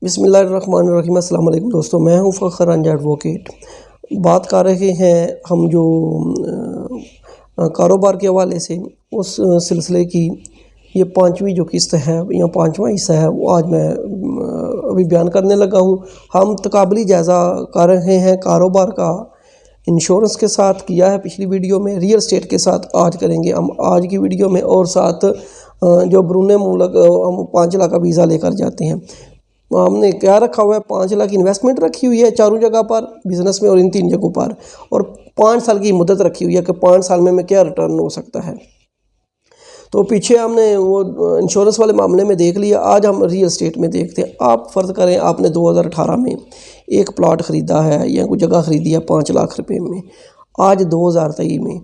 بسم اللہ الرحمن الرحیم۔ السلام علیکم دوستو، میں ہوں فخر انجا ایڈوکیٹ۔ بات کر رہے ہیں ہم جو کاروبار کے حوالے سے اس سلسلے کی یہ پانچویں جو قسط ہے یا پانچواں حصہ ہے وہ آج میں ابھی بیان کرنے لگا ہوں۔ ہم تقابلی جائزہ کر رہے ہیں کاروبار کا، انشورنس کے ساتھ کیا ہے پچھلی ویڈیو میں، ریئل اسٹیٹ کے ساتھ آج کریں گے ہم آج کی ویڈیو میں، اور ساتھ جو بیرون ملک ہم 5 لاکھ کا ویزا لے کر جاتے ہیں۔ ہم نے کیا رکھا ہوا ہے، 5 لاکھ انویسٹمنٹ رکھی ہوئی ہے چاروں جگہ پر بزنس میں اور ان 3 جگہوں پر، اور 5 سال کی مدت رکھی ہوئی ہے کہ 5 سال میں کیا ریٹرن ہو سکتا ہے۔ تو پیچھے ہم نے وہ انشورنس والے معاملے میں دیکھ لیا، آج ہم ریئل اسٹیٹ میں دیکھتے ہیں۔ آپ فرض کریں آپ نے 2018 میں ایک پلاٹ خریدا ہے یا کوئی جگہ خریدی ہے 5 لاکھ روپے میں، آج 2023 میں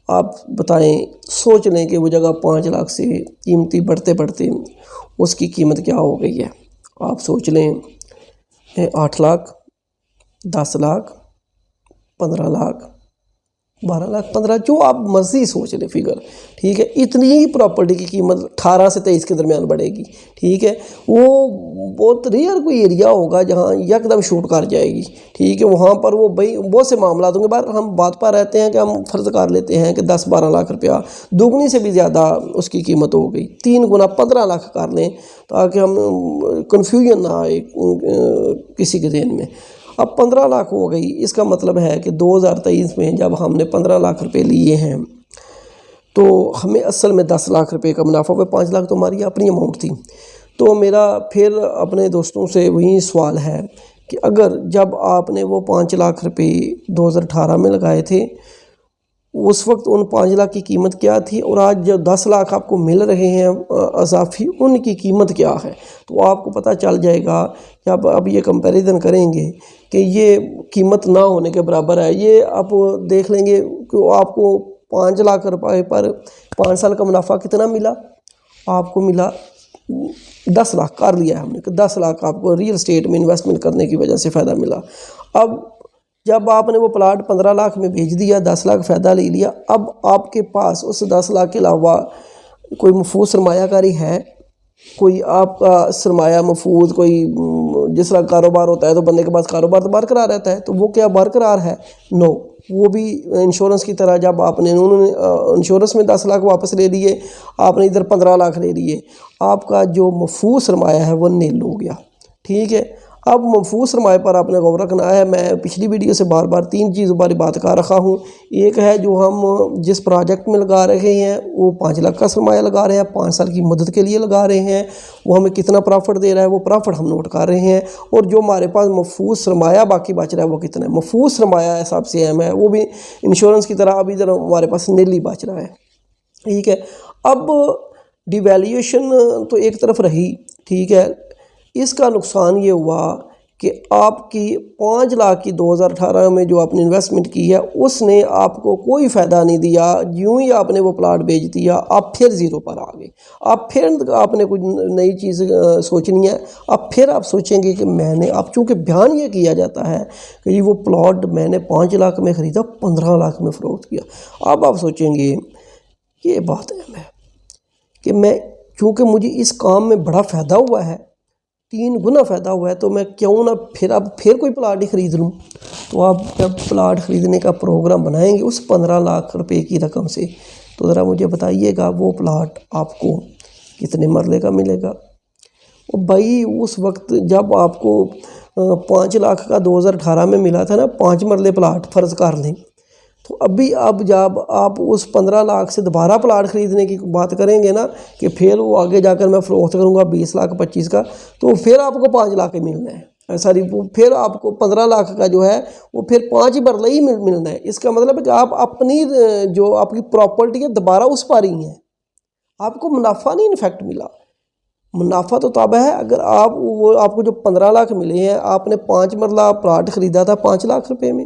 آپ بتائیں، سوچ لیں کہ وہ جگہ 5 لاکھ سے قیمتی بڑھتے بڑھتے اس کی قیمت کیا ہو گئی ہے۔ آپ سوچ لیں 8 لاکھ، 10 لاکھ، 15 لاکھ، 12 لاکھ، 15، جو آپ مرضی سوچ لیں فگر، ٹھیک ہے۔ اتنی ہی پراپرٹی کی قیمت 18 سے 23 کے درمیان بڑھے گی، ٹھیک ہے۔ وہ بہت ریئر کوئی ایریا ہوگا جہاں یکدم شوٹ کر جائے گی، ٹھیک ہے۔ وہاں پر وہ بہت سے معاملات ہوں گے، بار ہم بات پر رہتے ہیں کہ ہم فرض کر لیتے ہیں کہ 10-12 لاکھ روپیہ، دوگنی سے بھی زیادہ اس کی قیمت ہو گئی، 3 گنا 15 لاکھ کر لیں تاکہ ہم کنفیوژن نہ آئے کسی کے ذہن میں۔ اب 15 لاکھ ہو گئی، اس کا مطلب ہے کہ 2023 میں جب ہم نے 15 لاکھ روپے لیے ہیں تو ہمیں اصل میں 10 لاکھ روپے کا منافع ہوئے، 5 لاکھ تو ہماری اپنی اماؤنٹ تھی۔ تو میرا پھر اپنے دوستوں سے وہی سوال ہے کہ اگر جب آپ نے وہ 5 لاکھ روپے 2018 میں لگائے تھے، اس وقت ان 5 لاکھ کی قیمت کیا تھی، اور آج جو 10 لاکھ آپ کو مل رہے ہیں اضافی، ان کی قیمت کیا ہے، تو آپ کو پتہ چل جائے گا جب اب یہ کمپیریزن کریں گے کہ یہ قیمت نہ ہونے کے برابر ہے۔ یہ آپ دیکھ لیں گے کہ آپ کو 5 لاکھ روپے پر 5 سال کا منافع کتنا ملا، آپ کو ملا 10 لاکھ، کر لیا ہے ہم نے کہ 10 لاکھ آپ کو ریئل اسٹیٹ میں انویسٹمنٹ کرنے کی وجہ سے فائدہ ملا۔ اب جب آپ نے وہ پلاٹ 15 لاکھ میں بھیج دیا، 10 لاکھ فائدہ لے لیا، اب آپ کے پاس اس 10 لاکھ کے علاوہ کوئی مفروض سرمایہ کاری ہے؟ کوئی آپ کا سرمایہ مفروض کوئی جس طرح کاروبار ہوتا ہے تو بندے کے پاس کاروبار تو برقرار رہتا ہے، تو وہ کیا برقرار ہے؟ نو، وہ بھی انشورنس کی طرح جب آپ نے انشورنس میں 10 لاکھ واپس لے لیے، آپ نے ادھر 15 لاکھ لے لیے، آپ کا جو مفروض سرمایہ ہے وہ نیل ہو گیا، ٹھیک ہے۔ اب مفروض سرمایہ پر آپ نے غور رکھنا ہے۔ میں پچھلی ویڈیو سے بار بار 3 چیزوں بارے بات کر رہا ہوں۔ ایک ہے جو ہم جس پروجیکٹ میں لگا رہے ہیں وہ 5 لاکھ کا سرمایہ لگا رہے ہیں، 5 سال کی مدت کے لیے لگا رہے ہیں، وہ ہمیں کتنا پرافٹ دے رہا ہے وہ پرافٹ ہم نوٹ کر رہے ہیں، اور جو ہمارے پاس مفروض سرمایہ باقی بچ رہا ہے وہ کتنا ہے۔ مفروض سرمایہ سب سے اہم ہے، وہ بھی انشورنس کی طرح ابھی ذرا ہمارے پاس نیلی بچ رہا ہے، ٹھیک ہے۔ اب ڈی ویلیویشن تو ایک طرف رہی، ٹھیک ہے۔ اس کا نقصان یہ ہوا کہ آپ کی 5 لاکھ کی 2018 میں جو آپ نے انویسٹمنٹ کی ہے اس نے آپ کو کوئی فائدہ نہیں دیا۔ یوں ہی آپ نے وہ پلاٹ بیچ دیا، آپ پھر زیرو پر آ گئے، آپ پھر آپ نے کوئی نئی چیز سوچنی ہے، اب پھر آپ سوچیں گے کہ میں نے، اب چونکہ بیان یہ کیا جاتا ہے کہ یہ وہ پلاٹ میں نے 5 لاکھ میں خریدا، 15 لاکھ میں فروخت کیا، اب آپ سوچیں گے یہ بات اہم ہے کہ میں چونکہ مجھے اس کام میں بڑا فائدہ ہوا ہے، 3 گنا فائدہ ہوا ہے، تو میں کیوں نہ پھر کوئی پلاٹ ہی خرید لوں۔ تو آپ جب پلاٹ خریدنے کا پروگرام بنائیں گے اس 15 لاکھ روپے کی رقم سے، تو ذرا مجھے بتائیے گا وہ پلاٹ آپ کو کتنے مرلے کا ملے گا؟ بھائی اس وقت جب آپ کو 5 لاکھ کا 2018 میں ملا تھا نا، 5 مرلے پلاٹ فرض کر لیں، تو اب جب آپ اس 15 لاکھ سے دوبارہ پلاٹ خریدنے کی بات کریں گے نا کہ پھر وہ آگے جا کر میں فروخت کروں گا 20 لاکھ 25 کا، تو پھر آپ کو 5 لاکھ ہی ملنا ہے، ساری پھر آپ کو 15 لاکھ کا جو ہے وہ پھر 5 ہی مرلے ہی ملنا ہے۔ اس کا مطلب ہے کہ آپ اپنی جو آپ کی پراپرٹی ہے دوبارہ اس پر ہی ہیں، آپ کو منافع نہیں انفیکٹ ملا۔ منافع تو تب ہے اگر آپ کو جو 15 لاکھ ملے ہیں، آپ نے 5 مرلہ پلاٹ خریدا تھا 5 لاکھ روپے میں،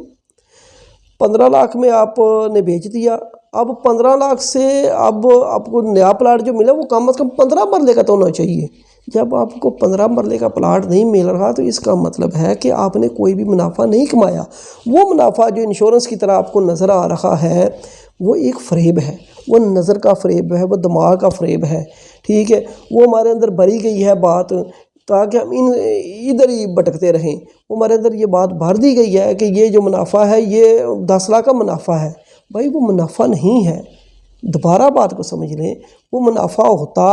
15 لاکھ میں آپ نے بیچ دیا، اب 15 لاکھ سے اب آپ کو نیا پلاٹ جو ملا وہ کم از کم 15 مرلے کا تو ہونا چاہیے۔ جب آپ کو 15 مرلے کا پلاٹ نہیں مل رہا تو اس کا مطلب ہے کہ آپ نے کوئی بھی منافع نہیں کمایا۔ وہ منافع جو انشورنس کی طرح آپ کو نظر آ رہا ہے وہ ایک فریب ہے، وہ نظر کا فریب ہے، وہ دماغ کا فریب ہے، ٹھیک ہے۔ وہ ہمارے اندر بھری گئی ہے بات تاکہ ہم ادھر ہی بھٹکتے رہیں۔ وہ ہمارے اندر یہ بات بھر دی گئی ہے کہ یہ جو منافع ہے یہ 10 لاکھ کا منافع ہے۔ بھائی وہ منافع نہیں ہے، دوبارہ بات کو سمجھ لیں، وہ منافع ہوتا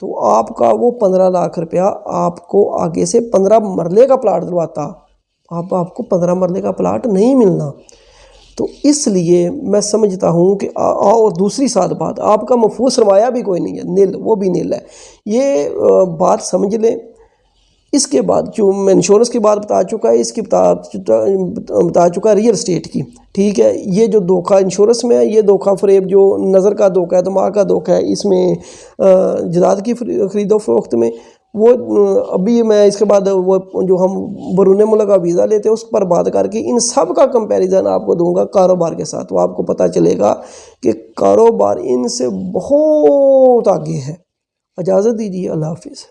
تو آپ کا وہ 15 لاکھ روپیہ آپ کو آگے سے 15 مرلے کا پلاٹ دلواتا، آپ کو 15 مرلے کا پلاٹ نہیں ملنا۔ تو اس لیے میں سمجھتا ہوں کہ اور دوسری ساتھ بات، آپ کا محفوظ سرمایہ بھی کوئی نہیں ہے، نیل، وہ بھی نیل ہے، یہ بات سمجھ لیں۔ اس کے بعد جو میں انشورنس کی بات بتا چکا ہے، اس کی بتا چکا ہے ریئل اسٹیٹ کی، ٹھیک ہے۔ یہ جو دھوکہ انشورنس میں ہے، یہ دھوکہ فریب جو نظر کا دھوکہ ہے، دماغ کا دھوکہ ہے، اس میں جائیداد کی خرید و فروخت میں، وہ ابھی میں اس کے بعد وہ جو ہم بیرون ملک کا ویزا لیتے ہیں اس پر بات کر کے ان سب کا کمپیریزن آپ کو دوں گا کاروبار کے ساتھ، تو آپ کو پتہ چلے گا کہ کاروبار ان سے بہت آگے ہے۔ اجازت دیجیے، اللہ حافظ۔